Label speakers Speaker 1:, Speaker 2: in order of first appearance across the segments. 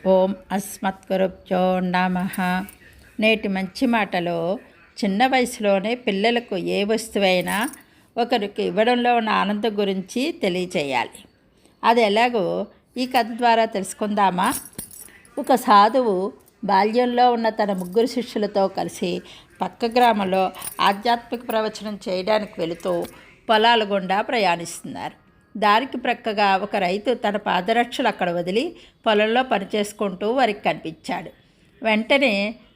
Speaker 1: ఓం అస్మత్గురుభ్యో నమః. నేటి మంచి మాటలో చిన్న వయసులోనే పిల్లలకు ఏ వస్తువైనా ఒకరికి ఇవ్వడంలో ఉన్న ఆనందం గురించి తెలియచేయాలి. అది ఎలాగో ఈ కథ ద్వారా తెలుసుకుందామా? ఒక సాధువు బాల్యంలో ఉన్న తన ముగ్గురు శిష్యులతో కలిసి పక్క గ్రామంలో ఆధ్యాత్మిక ప్రవచనం చేయడానికి వెళుతూ పొలాల గుండా ప్రయాణిస్తున్నారు. దారికి ప్రక్కగా ఒక రైతు తన పాదరక్షలు అక్కడ వదిలి పొలంలో పనిచేసుకుంటూ వారికి కనిపించాడు. వెంటనే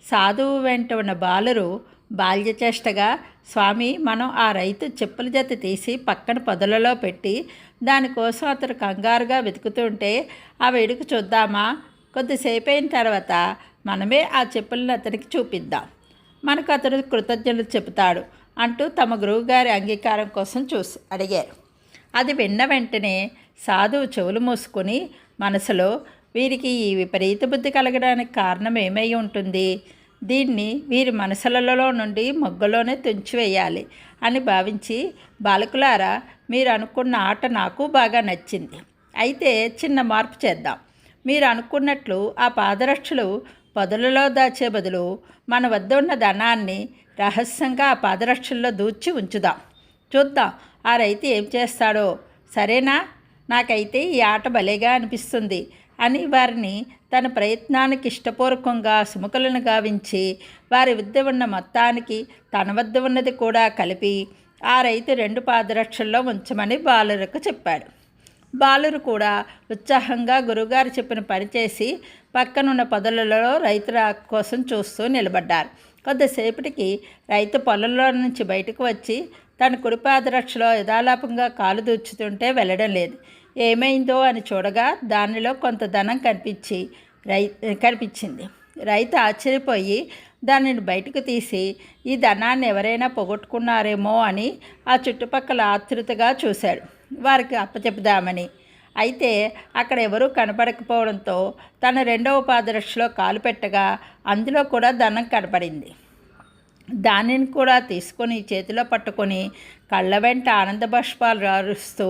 Speaker 1: సాధువు వెంట ఉన్న బాలురు బాల్యచేష్టగా, స్వామి, మనం ఆ రైతు చెప్పుల జత తీసి పక్కన పొదలలో పెట్టి దానికోసం అతను కంగారుగా వెతుకుతుంటే ఆ వేడుక చూద్దామా? కొద్దిసేపు అయిన తర్వాత మనమే ఆ చెప్పులను అతనికి చూపిద్దాం, మనకు అతను కృతజ్ఞతలు చెబుతాడు అంటూ తమ గురువుగారి అంగీకారం కోసం అడిగారు. అది విన్న వెంటనే సాధువు చెవులు మూసుకొని మనసులో, వీరికి ఈ విపరీత బుద్ధి కలగడానికి కారణం ఏమై ఉంటుంది? దీన్ని వీరి మనసులలో నుండి మొగ్గలోనే తుంచివేయాలి అని భావించి, బాలకులారా, మీరు అనుకున్న ఆట నాకు బాగా నచ్చింది. అయితే చిన్న మార్పు చేద్దాం. మీరు అనుకున్నట్లు ఆ పాదరక్షలు పొదలలో దాచే బదులు మన వద్ద ఉన్న ధనాన్ని రహస్యంగా ఆ పాదరక్షల్లో దూచి ఉంచుదాం. చూద్దాం ఆ రైతు ఏం చేస్తాడో. సరేనా? నాకైతే ఈ ఆట భలేగా అనిపిస్తుంది అని వారిని తన ప్రయత్నానికి ఇష్టపూర్వకంగా సుముఖులను గావించి వారి వద్ద ఉన్న మొత్తానికి తన వద్ద ఉన్నది కూడా కలిపి ఆ రైతు 2 పాదరక్షల్లో ఉంచమని బాలురకు చెప్పాడు. బాలురు కూడా ఉత్సాహంగా గురువుగారు చెప్పిన పని చేసి పక్కనున్న పొదలలో రైతుల కోసం చూస్తూ నిలబడ్డారు. కొద్దిసేపటికి రైతు పొలంలో నుంచి బయటకు వచ్చి తన కుడి పాదరక్షలో యథాలాపంగా కాలు దూచుతుంటే వెళ్ళడం లేదు. ఏమైందో అని చూడగా దానిలో కొంత ధనం కనిపించింది. రైతు ఆశ్చర్యపోయి దానిని బయటకు తీసి ఈ ధనాన్ని ఎవరైనా పోగొట్టుకున్నారేమో అని ఆ చుట్టుపక్కల ఆతృతగా చూశాడు, వారికి అప్పచెప్పుదామని. అయితే అక్కడ ఎవరూ కనపడకపోవడంతో తన 2వ పాదరక్షలో కాలు పెట్టగా అందులో కూడా ధనం కనపడింది. దానిని కూడా తీసుకొని చేతిలో పట్టుకొని కళ్ళ వెంట ఆనంద బాష్పాలు రారుస్తూ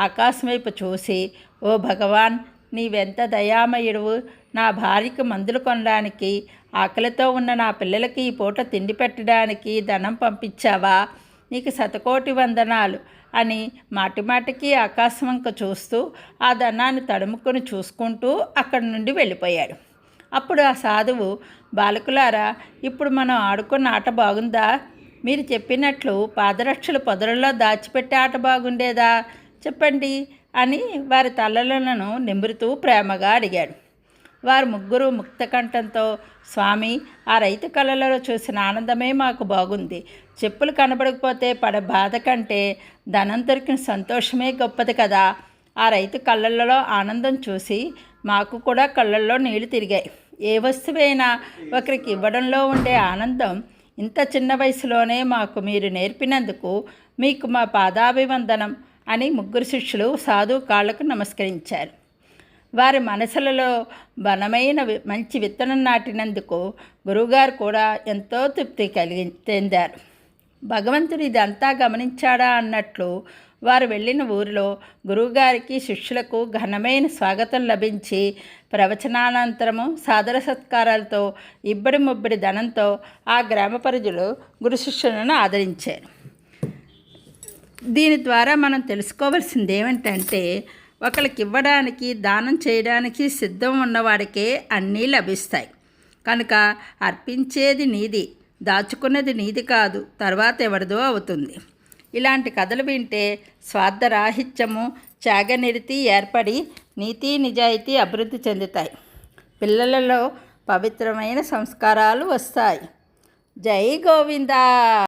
Speaker 1: ఆకాశం వైపు చూసి, ఓ భగవాన్, నీవెంత దయామయుడువు! నా భార్యకి మందులు కొనడానికి, ఆకలితో ఉన్న నా పిల్లలకి ఈ పూట తిండి పెట్టడానికి ధనం పంపించావా? నీకు శతకోటి వందనాలు అని మాటిమాటికి ఆకాశం వంక చూస్తూ ఆ ధనాన్ని తడుముకొని చూసుకుంటూ అక్కడి నుండి వెళ్ళిపోయాడు. అప్పుడు ఆ సాధువు, బాలకులారా, ఇప్పుడు మనం ఆడుకున్న ఆట బాగుందా? మీరు చెప్పినట్లు పాదరక్షలు పొదలలో దాచిపెట్టే ఆట బాగుండేదా? చెప్పండి అని వారి తలలను నిమురుతూ ప్రేమగా అడిగాడు. వారు ముగ్గురు ముక్తకంఠంతో, స్వామి, ఆ రైతు కళ్ళలో చూసిన ఆనందమే మాకు బాగుంది. చెప్పులు కనబడకపోతే పడే బాధ కంటే ధనం దొరికిన సంతోషమే గొప్పది కదా. ఆ రైతు కళ్ళల్లో ఆనందం చూసి మాకు కూడా కళ్ళల్లో నీళ్లు తిరిగాయి. ఏ వస్తువైనా ఒకరికి ఇవ్వడంలో ఉండే ఆనందం ఇంత చిన్న వయసులోనే మాకు మీరు నేర్పినందుకు మీకు మా పాదాభివందనం అని ముగ్గురు శిష్యులు సాధువు కాళ్లకు నమస్కరించారు. వారి మనసులలో బలమైన మంచి విత్తనం నాటినందుకు గురువుగారు కూడా ఎంతో తృప్తి చెందారు. భగవంతుడు ఇదంతా గమనించాడా అన్నట్లు వారు వెళ్ళిన ఊరిలో గురువుగారికి శిష్యులకు ఘనమైన స్వాగతం లభించి ప్రవచనానంతరము సాదర సత్కారాలతో ఇబ్బడి ముబ్బడి ధనంతో ఆ గ్రామ ప్రజలు గురు శిష్యులను ఆదరించారు. దీని ద్వారా మనం తెలుసుకోవాల్సింది ఏమిటంటే, ఒకరికి ఇవ్వడానికి, దానం చేయడానికి సిద్ధం ఉన్నవాడికే అన్నీ లభిస్తాయి. కనుక అర్పించేది నీది, దాచుకున్నది నీది కాదు, తర్వాత ఎవరిదో అవుతుంది. ఇలాంటి కథలు వింటే స్వార్థరాహిత్యము, త్యాగనిరతి ఏర్పడి నీతి నిజాయితీ అభివృద్ధి చెందుతాయి. పిల్లలలో పవిత్రమైన సంస్కారాలు వస్తాయి. జై గోవిందా.